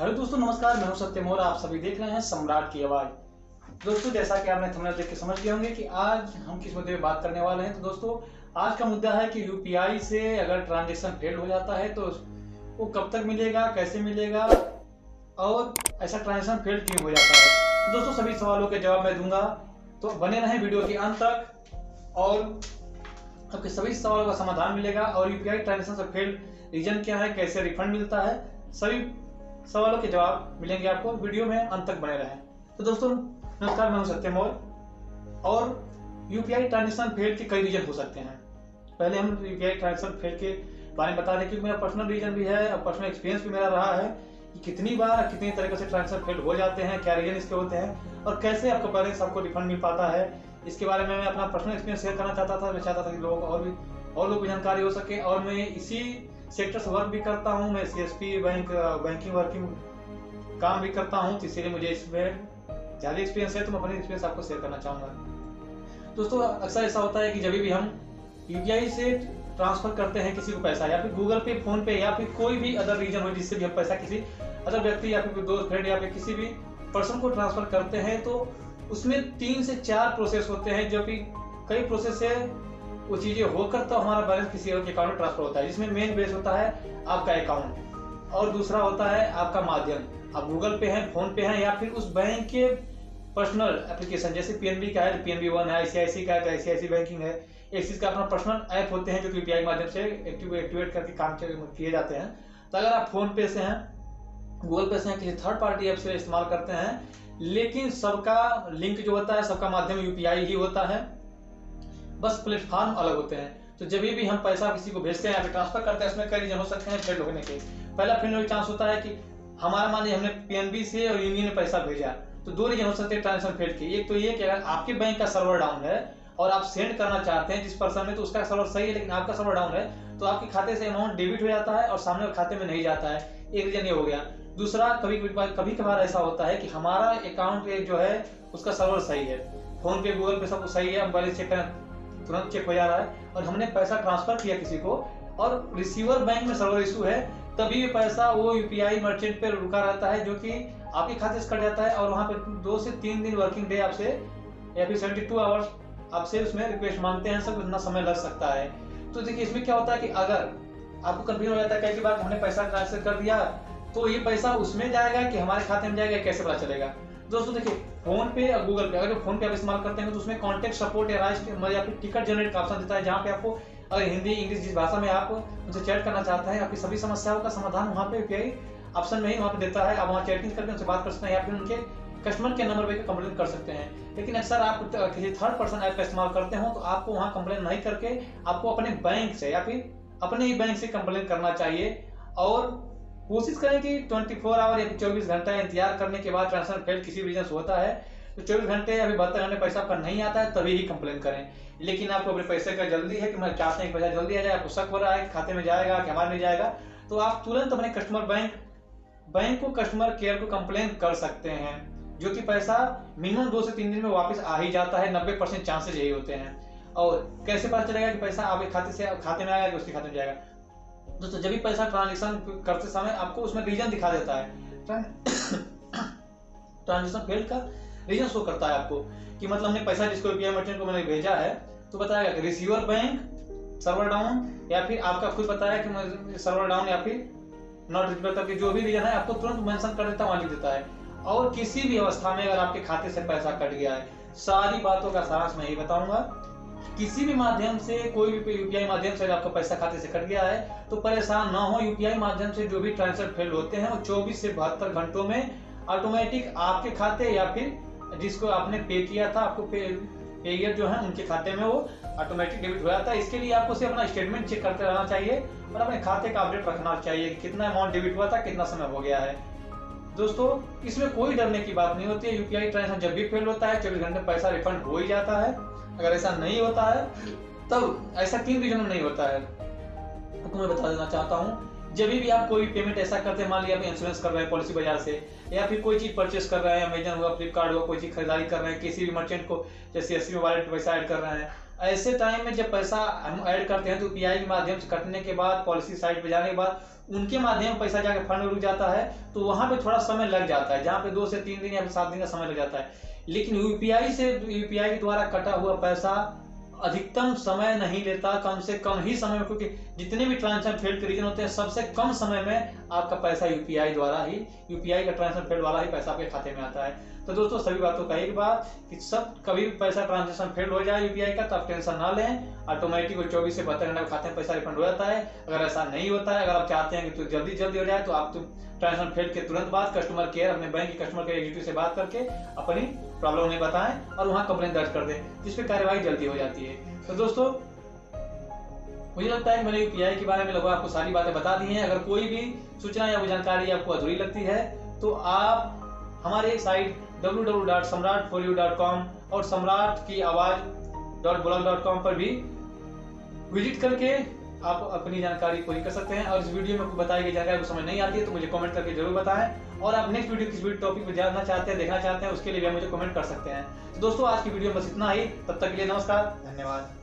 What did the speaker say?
Hello दोस्तों, नमस्कार। मैं हूं सत्यम और आप सभी देख रहे हैं सम्राट की आवाज। दोस्तों, जैसा कि आपने थंबनेल देख के समझ गए होंगे कि आज हम किस मुद्दे पे बात करने वाले हैं। तो दोस्तों, आज का मुद्दा है कि यूपीआई से अगर ट्रांजैक्शन फेल हो जाता है तो वो कब तक मिलेगा, कैसे मिलेगा और ऐसा ट्रांजैक्शन फेल क्यों हो जाता है। तो दोस्तों, सभी सवालों के जवाब मैं दूंगा, तो बने रहें वीडियो के अंत तक और आपके सभी सवालों का समाधान मिलेगा। और यूपीआई ट्रांजैक्शन से फेल रीजन क्या है, कैसे रिफंड मिलता है, सभी सवालों के जवाब मिलेंगे आपको। वीडियो में अंत तक बने रहें। तो दोस्तों, नमस्कार, मैं हूं सत्यम और यूपीआई ट्रांजैक्शन फेल के कई रीजन हो सकते हैं। पहले हम यूपीआई ट्रांजैक्शन फेल के बारे में बता दें, क्योंकि मेरा पर्सनल रीजन भी है और पर्सनल एक्सपीरियंस भी मेरा रहा है कि कितनी बार कितनी तरीके से ट्रांजैक्शन फेल हो जाते हैं, क्या रीजन इसके होते हैं और कैसे आपको बैलेंस आपको रिफंड मिल पाता है। इसके बारे में मैं अपना पर्सनल एक्सपीरियंस शेयर करना चाहता था। मैं चाहता था कि लोग और लोग भी जानकारी हो सके। और मैं इसी सेक्टर से वर्क भी करता हूँ। मैं सीएसपी बैंकिंग वर्किंग काम भी करता हूँ, तो इसीलिए मुझे इसमें ज़्यादा एक्सपीरियंस है। तो मैं अपने एक्सपीरियंस आपको शेयर करना चाहूँगा। दोस्तों, अक्सर ऐसा होता है कि जब भी हम यूपीआई से ट्रांसफर करते हैं किसी को पैसा, या फिर गूगल पे, फोन पे, या फिर कोई भी अदर रीजन हो जिससे भी हम पैसा किसी अदर व्यक्ति या फिर दोस्त, फ्रेंड या फिर किसी भी पर्सन को ट्रांसफर करते हैं, तो उसमें 3 से 4 प्रोसेस होते हैं, जो कि कई प्रोसेस से वो चीज़ें होकर तो हमारा बैलेंस किसी और के अकाउंट में ट्रांसफर होता है। जिसमें मेन बेस होता है आपका अकाउंट और दूसरा होता है आपका माध्यम। आप गूगल पे हैं, फोन पे हैं, या फिर उस बैंक के पर्सनल एप्लीकेशन, जैसे पीएनबी का है तो पीएनबी वन है, आईसीआईसी का है तो आईसीआईसी बैंकिंग है। एक्सिस का अपना पर्सनल ऐप होते हैं जो कि यूपीआई माध्यम से एक्टिवेट करके काम किए जाते हैं। तो अगर आप फोन पे से हैं, गूगल पे से हैं, किसी थर्ड पार्टी ऐप से इस्तेमाल करते हैं, लेकिन सबका लिंक जो होता है, सबका माध्यम यूपीआई ही होता है, बस प्लेटफॉर्म अलग होते हैं। तो जब भी हम पैसा किसी को भेजते हैं या फिर ट्रांसफर करते हैं, उसमें कई रीजन हो सकते हैं फेल होने के। पहला फेल होने का चांस होता है कि हमारा मान लीजिए हमने पीएनबी से और यूनियन में पैसा भेजा, तो 2 रीजन हो सकते हैं ट्रांजैक्शन फेल के। एक तो ये कि अगर आपके बैंक का सर्वर डाउन है और आप सेंड करना चाहते हैं जिस पर्सन में, तो उसका सर्वर सही है लेकिन आपका सर्वर डाउन है, तो आपके खाते से अमाउंट डेबिट हो जाता है और सामने वाले खाते में नहीं जाता है। एक रीजन ये हो गया। दूसरा, कभी कभार ऐसा होता है कि हमारा अकाउंट जो है उसका सर्वर सही है, फोन पे, गूगल पे सब सही है, हम बैलेंस चेक करें तुरंत चेक हो जा रहा है, और हमने पैसा ट्रांसफर किया किसी को और रिसीवर बैंक में सर्वर इशू है, तभी पैसा वो यूपीआई मर्चेंट पे रुका रहता है, जो कि आपके खाते से कट जाता है और वहां पे 2 से 3 दिन वर्किंग डे आपसे, या फिर 72 आवर्स आपसे उसमें रिक्वेस्ट मांगते हैं। सब इतना समय लग सकता है। तो देखिए, इसमें क्या होता है कि अगर आपको कंफ्यूजन हो जाता है कई बार हमने पैसा ट्रांसफर कर दिया, तो ये पैसा उसमें जाएगा कि हमारे खाते में जाएगा, कैसे पता चलेगा। दोस्तों देखिए, फोन पे और गूगल पे, अगर फोन पे आप इस्तेमाल करते हैं तो उसमें कॉन्टेक्ट सपोर्ट या फिर टिकट जनरेट का ऑप्शन देता है, जहाँ पे आपको अगर हिंदी, इंग्लिश, जिस भाषा में आप उनसे चैट करना चाहते हैं, आपकी सभी समस्याओं का समाधान वहाँ पे यूपीआई ऑप्शन में ही वहाँ पे देता है। आप वहाँ चैटिंग करके उनसे बात कर सकते हैं या फिर उनके कस्टमर के नंबर पे कंप्लेन कर सकते हैं। लेकिन अक्सर आप किसी थर्ड पर्सन ऐप का इस्तेमाल करते हो, तो आपको वहाँ कंप्लेन नहीं करके आपको अपने बैंक से या फिर अपने ही बैंक से कंप्लेन करना चाहिए। और कोशिश करें कि 24 आवर या 24 घंटा इंतजार करने के बाद ट्रांसफर फेल किसी रीजन से होता है, तो 24 घंटे या फिर 72 घंटे पैसा आपका नहीं आता है, तभी ही कंप्लेन करें। लेकिन आपको अपने पैसे का जल्दी है कि मैं चाहते हैं कि पैसा जल्दी आ जाए, आपको शक हो रहा है कि खाते में जाएगा कि हमारे नहीं जाएगा, तो आप तुरंत अपने कस्टमर बैंक को, कस्टमर केयर को कंप्लेन कर सकते हैं, जो कि पैसा मिनिमम 2 से 3 दिन में वापस आ ही जाता है। 90% चांसेस यही होते हैं। और कैसे पता चलेगा कि पैसा आपके खाते में आएगा कि उसके खाते में जाएगा। दोस्तों, जब भी पैसा ट्रांजेक्शन करते समय आपको उसमें रीजन दिखा देता है, ट्रांजेक्शन फेल का रीजन शो करता है आपको कि मतलब हमने पैसा जिसको यूपीआई मर्चेंट को मैंने भेजा है, तो बताएगा कि रिसीवर बैंक सर्वर डाउन, या फिर आपका खुद बताया कि सर्वर डाउन या फिर नॉट रिसीवेबल करके जो भी रीजन है आपको तुरंत मेंशन कर देता है, वहां लिख देता है। और किसी भी अवस्था में अगर आपके खाते से पैसा कट गया है, सारी बातों का सारांश मैं ही बताऊंगा। किसी भी माध्यम से, कोई भी यूपीआई माध्यम से आपका पैसा खाते से कट गया है, तो परेशान ना हो। यूपीआई माध्यम से जो भी ट्रांसफर फेल होते हैं वो 24 से 72 घंटों में ऑटोमेटिक आपके खाते या फिर जिसको आपने पे किया था, आपको पेयर जो है उनके खाते में वो ऑटोमेटिक डेबिट हो जाता है। इसके लिए आपको सिर्फ अपना स्टेटमेंट चेक करते रहना चाहिए और अपने खाते का अपडेट रखना चाहिए कि कितना अमाउंट डेबिट हुआ था, कितना समय हो गया है। दोस्तों, इसमें कोई डरने की बात नहीं होती है। यूपीआई ट्रांजैक्शन जब भी फेल होता है 24 घंटे पैसा रिफंड हो ही जाता है। अगर ऐसा नहीं होता है, तब ऐसा 3 रीजन में नहीं होता है, आपको मैं बता देना चाहता हूँ। जब भी आप कोई पेमेंट ऐसा करते हैं, मान लिया आप इंश्योरेंस कर रहे हैं पॉलिसी बाजार से, या फिर कोई चीज परचेस कर रहे हैं, अमेजन हुआ, फ्लिपकार्ट हुआ, कोई चीज खरीदारी कर रहे हैं, किसी भी मर्चेंट को जैसे एससी में वॉलेट पैसा ऐड कर रहे हैं, ऐसे टाइम में जब पैसा हम ऐड करते हैं तो यूपीआई के माध्यम से कटने के बाद, पॉलिसी साइट पे जाने के बाद उनके माध्यम पैसा जाकर फंड में रुक जाता है तो वहां पे थोड़ा समय लग जाता है, जहां पे 2 से 3 दिन या 7 दिन का समय लग जाता है। लेकिन यूपीआई के द्वारा कटा हुआ पैसा अधिकतम समय नहीं लेता, कम से कम ही समय में, क्योंकि जितने भी ट्रांजेक्शन फेल्ड के रीजन होते हैं सबसे कम समय में आपका पैसा यूपीआई का ट्रांजेक्शन फेल्ड वाला ही पैसा आपके खाते में आता है। तो दोस्तों सभी बातों का एक बात कि सब कभी भी पैसा ट्रांजेक्शन फेल्ड हो जाए यूपीआई का तो आप टेंशन ना लें, ऑटोमेटिक 24 से 72 घंटे खाते में पैसा रिफंड हो जाता है। अगर ऐसा नहीं होता है, अगर आप चाहते हैं कि तो जल्दी हो जाए तो आप ट्रांजेक्शन फेल्ड के तुरंत बाद कस्टमर केयर, अपने बैंक के कस्टमर केयर एग्जीक्यूटिव से बात करके अपनी प्रॉब्लम उन्हें बताएं और वहां कंप्लेंट दर्ज कर दें, जिसपे कार्यवाही जल्दी हो जाती है। तो दोस्तों मुझे लगता है कि मैंने यूपीआई के बारे में लगभग आपको सारी बातें बता दी हैं। अगर कोई भी सूचना या जानकारी आपको अधूरी लगती है तो आप हमारे साइट www.samrat4u.com और सम्राट की आवाज.blog.com पर भी विजिट करके आप अपनी जानकारी पूरी कर सकते हैं। और इस वीडियो में आपको बताई गई जानकारी आपको समझ नहीं आती है तो मुझे कमेंट करके जरूर बताएं, और आप नेक्स्ट वीडियो किस टॉपिक पर जानना चाहते हैं, देखना चाहते हैं, उसके लिए भी मुझे कमेंट कर सकते हैं। तो दोस्तों आज की वीडियो में बस इतना ही, तब तक के लिए नमस्कार, धन्यवाद।